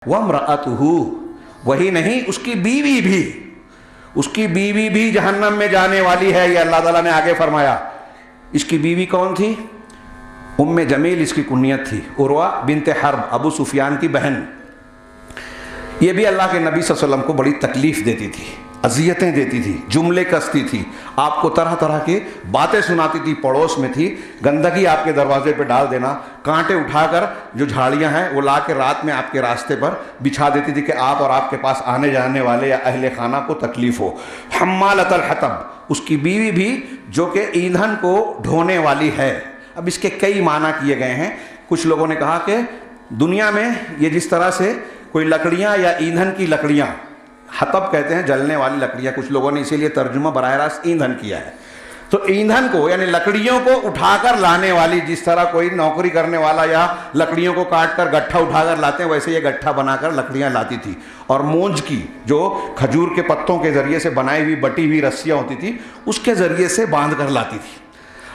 वम्रअतुहु, वही नहीं उसकी बीवी भी जहन्नम में जाने वाली है। ये अल्लाह ताला ने आगे फरमाया। इसकी बीवी कौन थी? उम्मे जमील इसकी कुन्नियत थी, उर्वा बिनते हर्ब, अबू सुफियान की बहन। ये भी अल्लाह के नबी सल्लल्लाहु अलैहि वसल्लम को बड़ी तकलीफ देती थी, अजियतें देती थी, जुमले कसती थी, आपको तरह तरह की बातें सुनाती थी। पड़ोस में थी, गंदगी आपके दरवाजे पे डाल देना, कांटे उठाकर जो झाड़ियां हैं वो ला के रात में आपके रास्ते पर बिछा देती थी कि आप और आपके पास आने जाने वाले या अहले खाना को तकलीफ हो। हम्मालतल हतब, उसकी बीवी भी जो कि ईंधन को ढोने वाली है। अब इसके कई माना किए गए हैं। कुछ लोगों ने कहा कि दुनिया में ये जिस तरह से कोई लकड़ियाँ या ईंधन की लकड़ियाँ, हतब कहते हैं जलने वाली लकड़ियाँ, कुछ लोगों ने इसीलिए तर्जुमा बराह रास्त ईंधन किया है। तो ईंधन को यानी लकड़ियों को उठाकर लाने वाली, जिस तरह कोई नौकरी करने वाला या लकड़ियों को काट कर गट्ठा उठाकर लाते हैं, वैसे ये गट्ठा बनाकर लकड़ियाँ लाती थी। और मूंज की, जो खजूर के पत्तों के जरिए से बनाई हुई बटी हुई रस्सियाँ होती थी, उसके जरिए से बांध कर लाती थी।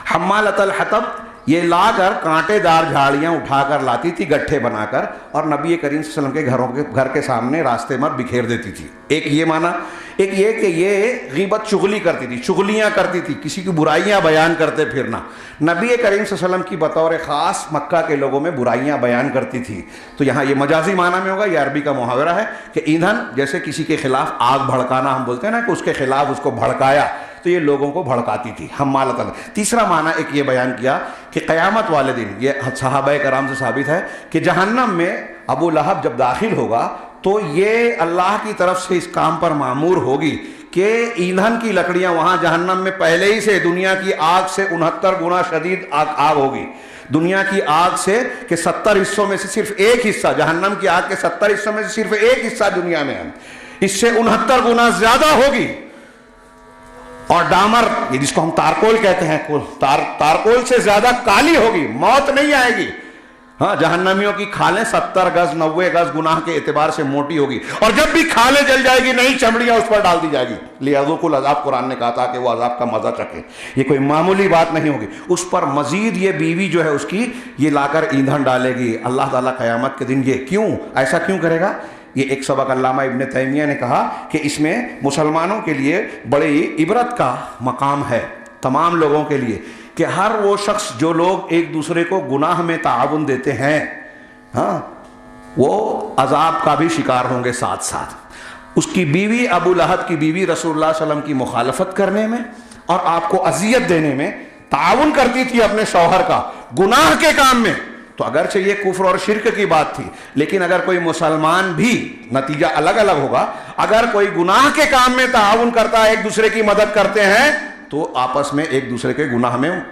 हम्मालतल हतब, ये लाकर कांटेदार झाड़ियाँ उठाकर लाती थी गट्ठे बनाकर, और नबी करीम सल्लल्लाहु अलैहि वसल्लम के घर के सामने रास्ते में बिखेर देती थी। एक ये माना। एक ये कि ये ग़ीबत चुगली करती थी, चुगलियाँ करती थी, किसी की बुराइयाँ बयान करते फिरना। नबी करीम सल्लल्लाहु अलैहि वसल्लम की बतौर ख़ास मक्का के लोगों में बुराइयाँ बयान करती थी। तो यहाँ ये मजाजी माना में होगा, ये अरबी का मुहावरा है कि ईंधन, जैसे किसी के खिलाफ आग भड़काना हम बोलते हैं ना, कि उसके खिलाफ उसको भड़काया, तो ये लोगों को भड़काती थी। हम्मालतल। तीसरा माना एक ये बयान किया कि क़यामत वाले दिन, ये सहाबाए कराम से साबित है कि जहन्नम में अबू लहब जब दाखिल होगा तो ये अल्लाह की तरफ से इस काम पर मामूर होगी कि ईंधन की लकड़ियां, वहां जहन्नम में पहले ही से दुनिया की आग से 69 गुना शदीद आग होगी। दुनिया की आग से कि 70 हिस्सों में से सिर्फ एक हिस्सा, जहन्नम की आग के 70 हिस्सों में से सिर्फ एक हिस्सा दुनिया में है, इससे 69 गुना ज्यादा होगी। और डामर, ये जिसको हम तारकोल कहते हैं, तारकोल से ज्यादा काली होगी, मौत नहीं आएगी। हाँ, जहन्नमियों की खालें 70 गज 90 गज गुनाह के एतबार से मोटी होगी, और जब भी खालें जल जाएगी नई चमड़ियां उस पर डाल दी जाएगी। लियाज़ुकुल अज़ाब, कुरान ने कहा था कि वो अज़ाब का मजा चखे। ये कोई मामूली बात नहीं होगी। उस पर मजीद ये बीवी जो है उसकी, ये लाकर ईंधन डालेगी। अल्लाह ताला क़यामत के दिन ये क्यों, ऐसा क्यों करेगा? ये एक सबक अल्लामा इब्न तैमिया ने कहा कि इसमें मुसलमानों के लिए बड़ी इबरत का मकाम है, तमाम लोगों के लिए, कि हर वो शख्स जो लोग एक दूसरे को गुनाह में ताउन देते हैं, हाँ, वो अजाब का भी शिकार होंगे साथ साथ। उसकी बीवी, अबू लहब की बीवी रसूलुल्लाह सल्लल्लाहु अलैहि वसल्लम की मुखालफत करने में और आपको अजियत देने में ताउन करती थी अपने शौहर का गुनाह के काम में। तो अगरचे ये कुफ्र और शिरक की बात थी, लेकिन अगर कोई मुसलमान भी, नतीजा अलग अलग होगा, अगर कोई गुनाह के काम में ताउन करता है, एक दूसरे की मदद करते हैं, तो आपस में एक दूसरे के गुनाह में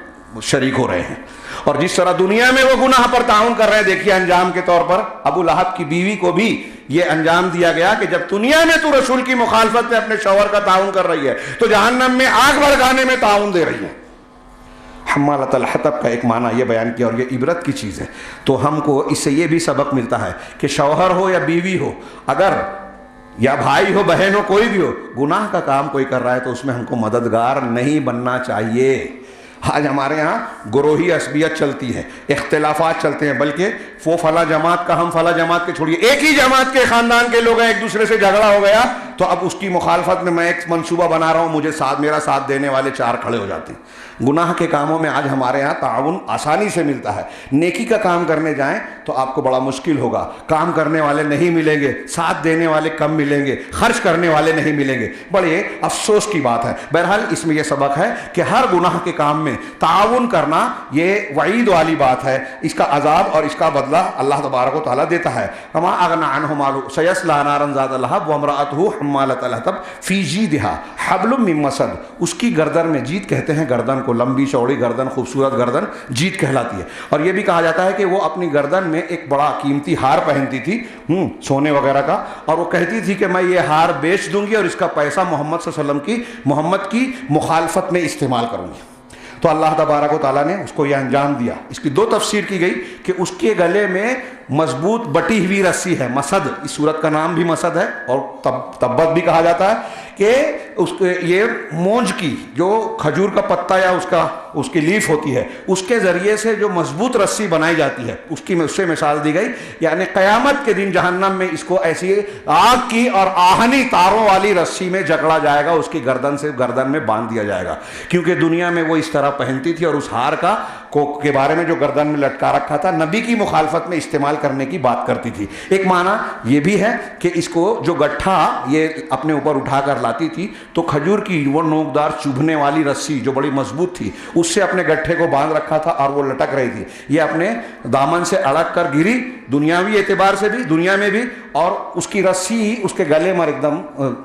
शरीक हो रहे हैं। और जिस तरह दुनिया में वो गुनाह पर ताउन कर रहे हैं, देखिए अंजाम के तौर पर अबू लहब की बीवी को भी ये अंजाम दिया गया कि जब दुनिया में तू रसूल की मुखालफत में अपने शौहर का ताउन कर रही है, तो जहन्नम में आग भड़काने में ताउन दे रही है। हम्मालतल हतब का एक माना यह बयान किया, और ये इबरत की चीज़ है। तो हमको इससे ये भी सबक मिलता है कि शौहर हो या बीवी हो, अगर या भाई हो, बहन हो, कोई भी हो, गुनाह का काम कोई कर रहा है तो उसमें हमको मददगार नहीं बनना चाहिए। आज हमारे यहाँ गुरोही असबियत चलती है, इख्तिलाफात चलते हैं, बल्कि वो फला जमात का, हम फला जमात के छोड़िए, एक ही जमात के खानदान के लोग हैं, एक दूसरे से झगड़ा हो गया तो अब उसकी मुखालफत में मैं एक मंसूबा बना रहा हूँ, मुझे मेरा साथ देने वाले 4 खड़े हो जाते हैं। गुनाह के कामों में आज हमारे यहाँ ताउन आसानी से मिलता है। नेकी का काम करने जाएं तो आपको बड़ा मुश्किल होगा, काम करने वाले नहीं मिलेंगे, साथ देने वाले कम मिलेंगे, खर्च करने वाले नहीं मिलेंगे। बड़े अफसोस की बात है। बहरहाल इसमें यह सबक है कि हर गुनाह के काम में ताउन करना ये वईद वाली बात है, इसका अजाब और इसका बदला अल्लाह तबारक व तआला देता है। वमा अगना अन्हु मालुहु सयस्ला नारन ज़ात लहब व इम्रअतुहु हम्मालतल हतब फी जीदिहा हब्लुम मिन मसद। उसकी गर्दन में, जीद कहते हैं गर्दन को, लंबी चौड़ी गर्दन, खूबसूरत गर्दन जीद कहलाती है। और यह भी कहा जाता है कि वो अपनी गर्दन में एक बड़ा कीमती हार पहनती थी, सोने वगैरह का, और वो कहती थी कि मैं ये हार बेच दूंगी और इसका पैसा मोहम्मद की मुखालफत में इस्तेमाल करूंगी। तो अल्लाह तबारक व तआला ने उसको यह अंजाम दिया। इसकी 2 तफसीर की गई कि उसके गले में मजबूत बटी हुई रस्सी है, मसद, इस सूरत का नाम भी मसद है और तब्बत भी कहा जाता है कि उसके ये मोंज की जो खजूर का पत्ता या उसकी लीफ होती है उसके जरिए से जो मजबूत रस्सी बनाई जाती है उससे मिसाल दी गई। यानी क़यामत के दिन जहन्नम में इसको ऐसी आग की और आहनी तारों वाली रस्सी में जकड़ा जाएगा, उसकी गर्दन से गर्दन में बांध दिया जाएगा, क्योंकि दुनिया में वो इस तरह पहनती थी और उस हार के बारे में जो गर्दन में लटका रखा था नबी की मुखालफत में इस्तेमाल करने की बात करती थी। एक माना ये भी है कि इसको जो गट्ठा ये अपने ऊपर उठा कर लाती थी तो खजूर की वो नोकदार चुभने वाली रस्सी जो बड़ी मजबूत थी उससे अपने गट्ठे को बांध रखा था और वो लटक रही थी। ये अपने दामन से अड़क कर गिरी, दुनियावी एतबार से भी, दुनिया में भी, और उसकी रस्सी उसके गले में एकदम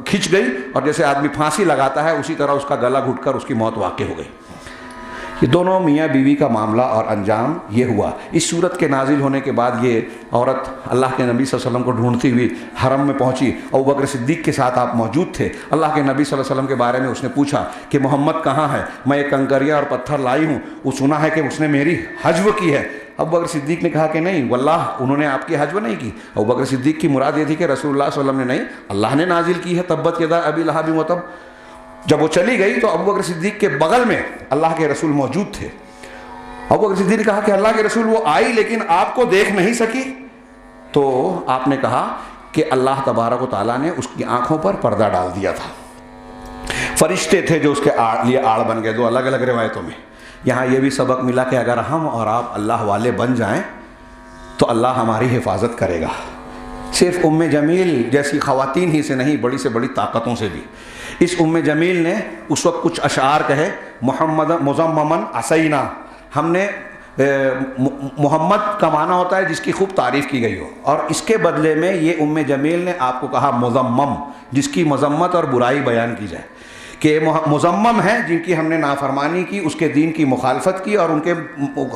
खिंच गई और जैसे आदमी फांसी लगाता है उसी तरह उसका गला घुटकर उसकी मौत वाक़ई हो गई। ये दोनों मियाँ बीवी का मामला और अंजाम ये हुआ। इस सूरत के नाजिल होने के बाद ये औरत अल्लाह के नबी सल्लल्लाहु अलैहि वसल्लम को ढूंढती हुई हरम में पहुंची। अबू बकर सिद्दीक के साथ आप मौजूद थे। अल्लाह के नबी सल्लल्लाहु अलैहि वसल्लम के बारे में उसने पूछा कि मोहम्मद कहाँ है, मैं एक कंकरिया और पत्थर लाई हूँ, वो सुना है कि उसने मेरी हज्व की है। अबू बकर सिद्दीक ने कहा कि नहीं वल्लाह उन्होंने आपकी हज्व नहीं की। अबू बकर सिद्दीक की मुराद ये थी कि रसूलुल्लाह सल्लल्लाहु अलैहि वसल्लम ने नहीं, अल्लाह ने नाजिल की है तब्बत यदा अबी लहब व तब। जब वो चली गई तो अबू बकर सिद्दीक के बगल में अल्लाह के रसूल मौजूद थे। अबू बकर सिद्दीक ने कहा कि अल्लाह के रसूल वो आई लेकिन आपको देख नहीं सकी। तो आपने कहा कि अल्लाह तबारक व तआला ने उसकी आंखों पर पर्दा डाल दिया था। फरिश्ते थे जो उसके लिए आड़ बन गए, दो अलग अलग रिवायतों में। यहाँ ये भी सबक मिला कि अगर हम और आप अल्लाह वाले बन जाएं तो अल्लाह हमारी हिफाजत करेगा। सिर्फ उम्मे जमील जैसी ख़वातीन ही से नहीं, बड़ी से बड़ी ताकतों से भी। इस उम्मे जमील ने उस वक्त कुछ अशार कहे, मोहम्मद मुज़म्ममन असैना, हमने मोहम्मद का माना होता है जिसकी खूब तारीफ़ की गई हो, और इसके बदले में ये उम्मे जमील ने आपको कहा मुज़म्मम, जिसकी मजम्मत और बुराई बयान की जाए कि मुज़म्मम है जिनकी हमने नाफरमानी की, उसके दीन की मुखालफत की और उनके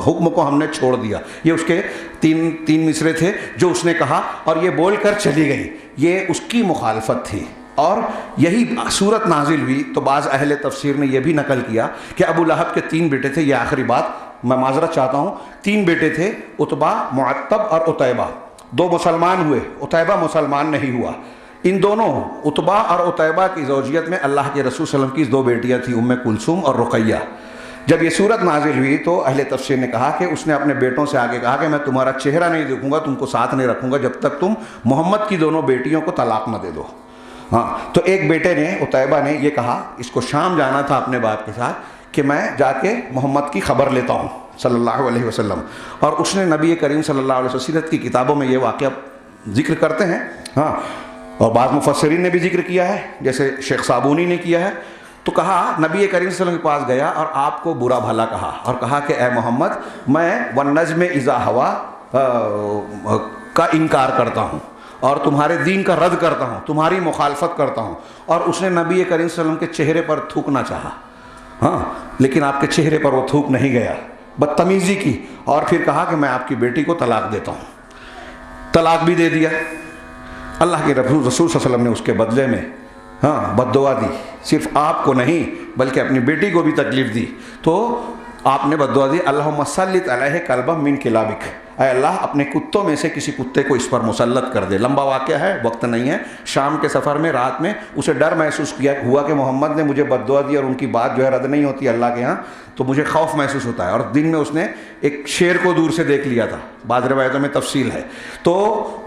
हुक्म को हमने छोड़ दिया। ये उसके तीन मिसरे थे जो उसने कहा और ये बोल कर चली गई, ये उसकी मुखालफत थी। और यही सूरत नाजिल हुई तो बाज़ अहले तफसीर ने यह भी नकल किया कि अबू लहब के 3 बेटे थे। ये आखिरी बात मैं माजरत चाहता हूँ, 3 बेटे थे, उतबा, मुअत्तब और उतैबा। 2 मुसलमान हुए, उतैबा मुसलमान नहीं हुआ। इन दोनों उतबा और उतैबा की ज़ौजियत में अल्लाह के रसूल सल्लल्लाहु अलैहि वसल्लम की 2 बेटियाँ थीं, उम्मे कुलसूम और रुक़ैया। जब ये सूरत नाजिल हुई तो अहले तफसीर ने कहा कि उसने अपने बेटों से आगे कहा कि मैं तुम्हारा चेहरा नहीं देखूंगा, तुमको साथ नहीं रखूंगा जब तक तुम मोहम्मद की दोनों बेटियों को तलाक न दे दो। हाँ, तो एक बेटे ने, उतैबा ने, ये कहा, इसको शाम जाना था अपने बाप के साथ, कि मैं जाके मोहम्मद की खबर लेता हूँ सल्लल्लाहु अलैहि वसल्लम। और उसने नबी करीम सल्लल्लाहु अलैहि वसल्लम सीरत की किताबों में ये वाक़या जिक्र करते हैं। हाँ, और बाद मुफस्सिरीन ने भी जिक्र किया है, जैसे शेख साबूनी ने किया है। तो कहा नबी करीम सल्लल्लाहु अलैहि वसल्लम के पास गया और आपको बुरा भला कहा और कहा कि ए मोहम्मद, मैं वन्नज्म इज़ा हवा का इनकार करता हूँ और तुम्हारे दीन का रद्द करता हूँ, तुम्हारी मुखालफत करता हूँ। और उसने नबी करीम सल्लल्लाहु अलैहि वसल्लम के चेहरे पर थूकना चाहा, हाँ, लेकिन आपके चेहरे पर वो थूक नहीं गया, बदतमीज़ी की और फिर कहा कि मैं आपकी बेटी को तलाक देता हूँ। तलाक भी दे दिया। अल्लाह के रसूल सल्लल्लाहु अलैहि वसल्लम ने उसके बदले में हाँ बद्दुआ दी, सिर्फ आपको नहीं बल्कि अपनी बेटी को भी तकलीफ़ दी। तो आपने बद्दुआ दी, अल्लाहुम्मा सल्लित अलैहि कल्बम मिन किलाबिक, ऐ अल्लाह अपने कुत्तों में से किसी कुत्ते को इस पर मुसल्लत कर दे। लंबा वाक़या है, वक्त नहीं है। शाम के सफ़र में रात में उसे डर महसूस हुआ कि मोहम्मद ने मुझे बद्दुआ दी और उनकी बात जो है रद्द नहीं होती अल्लाह के यहाँ, तो मुझे खौफ महसूस होता है। और दिन में उसने एक शेर को दूर से देख लिया था, बाद रिवायतों में तफसील है, तो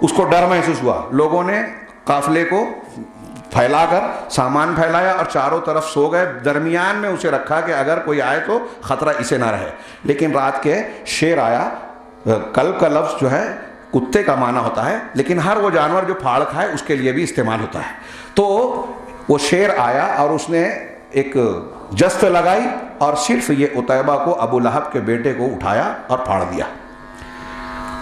उसको डर महसूस हुआ। लोगों ने काफ़िले को फैलाकर सामान फैलाया और चारों तरफ सो गए। दरमियान में उसे रखा कि अगर कोई आए तो ख़तरा इसे ना रहे। लेकिन रात के शेर आया। कल्ब का लफ्ज़ जो है कुत्ते का माना होता है, लेकिन हर वो जानवर जो फाड़ खाए उसके लिए भी इस्तेमाल होता है। तो वो शेर आया और उसने एक जस्त लगाई और सिर्फ ये उतैबा को, अबू लहब के बेटे को उठाया और फाड़ दिया।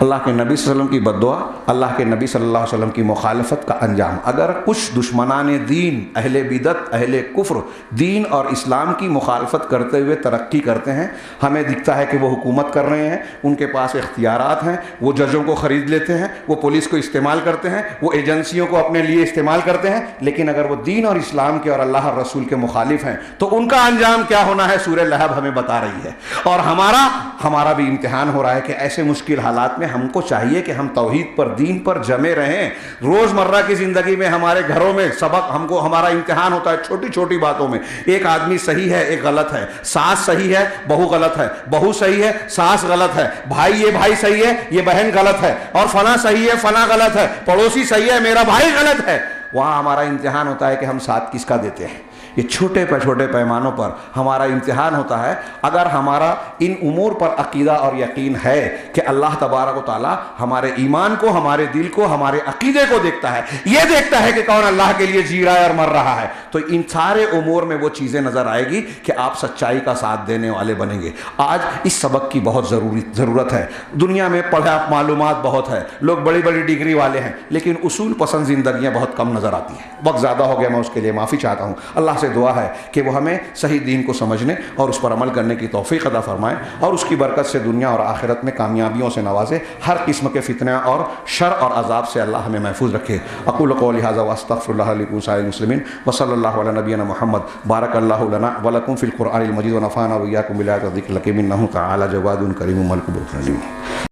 अल्लाह के नबी सल्लल्लाहु अलैहि वसल्लम की बद्दुआ, अल्लाह के नबी सल्लल्लाहु अलैहि वसल्लम की मुखालफत का अंजाम। अगर कुछ दुश्मनाने दीन, अहले बिदत, अहले कुफ्र, दीन और इस्लाम की मुखालफत करते हुए तरक्की करते हैं, हमें दिखता है कि वो हुकूमत कर रहे हैं, उनके पास इख्तियारात हैं, वो जजों को ख़रीद लेते हैं, वो पुलिस को इस्तेमाल करते हैं, वो एजेंसियों को अपने लिए इस्तेमाल करते हैं, लेकिन अगर वो दीन और इस्लाम के और अल्लाह रसूल के मुखालिफ हैं तो उनका अंजाम क्या होना है सूरह लहब हमें बता रही है। और हमारा भी इम्तिहान हो रहा है कि ऐसे मुश्किल हालात में हमको चाहिए कि हम तौहीद पर, दीन पर जमे रहें। रोज़मर्रा की ज़िंदगी में, हमारे घरों में सबक, हमको हमारा इम्तिहान होता है छोटी छोटी बातों में। एक आदमी सही है, एक गलत है, सास सही है, बहू गलत है, बहू सही है, सास गलत है, भाई ये भाई सही है, ये बहन गलत है, और फला सही है, फला गलत है, पड़ोसी सही है, मेरा भाई गलत है। वहाँ हमारा इम्तिहान होता है कि हम साथ किसका देते हैं। ये छोटे पैमानों पर हमारा इम्तिहान होता है। अगर हमारा इन उमूर पर अकीदा और यकीन है कि अल्लाह तबारक व तआला हमारे ईमान को, हमारे दिल को, हमारे अकीदे को देखता है, ये देखता है कि कौन अल्लाह के लिए जी रहा है और मर रहा है, तो इन सारे उमूर में वो चीज़ें नज़र आएगी कि आप सच्चाई का साथ देने वाले बनेंगे। आज इस सबक की बहुत ज़रूरत है। दुनिया में पढ़ा मालूमात बहुत है, लोग बड़ी बड़ी डिग्री वाले हैं, लेकिन उसूल पसंद ज़िंदगियाँ बहुत कम नज़र आती हैं। वक्त ज़्यादा हो गया, मैं उसके लिए माफ़ी चाहता हूँ। अल्लाह से दुआ है कि वो हमें सही दीन को समझने और उस पर अमल करने की तौफीक अता फरमाए और उसकी बरकत से दुनिया और आखिरत में कामयाबियों से नवाजे। हर किस्म के फितने और शर और अजाब से अल्लाह हमें महफूज रखे। अक़ूलु क़ौली हाज़ा व अस्तग़फ़िरुल्लाह ली व साइरिल मुस्लिमीन व सल्लल्लाहु अला नबिय्यिना मुहम्मद। बारकल्लाहु लना व लकुम फ़िल क़ुरआनिल मजीद व नफ़अना व इय्याकुम बिल आयाति व ज़िक्रिल हकीम। इन्नहु तआला जवादुन करीमुन मलिकुल मुकररम।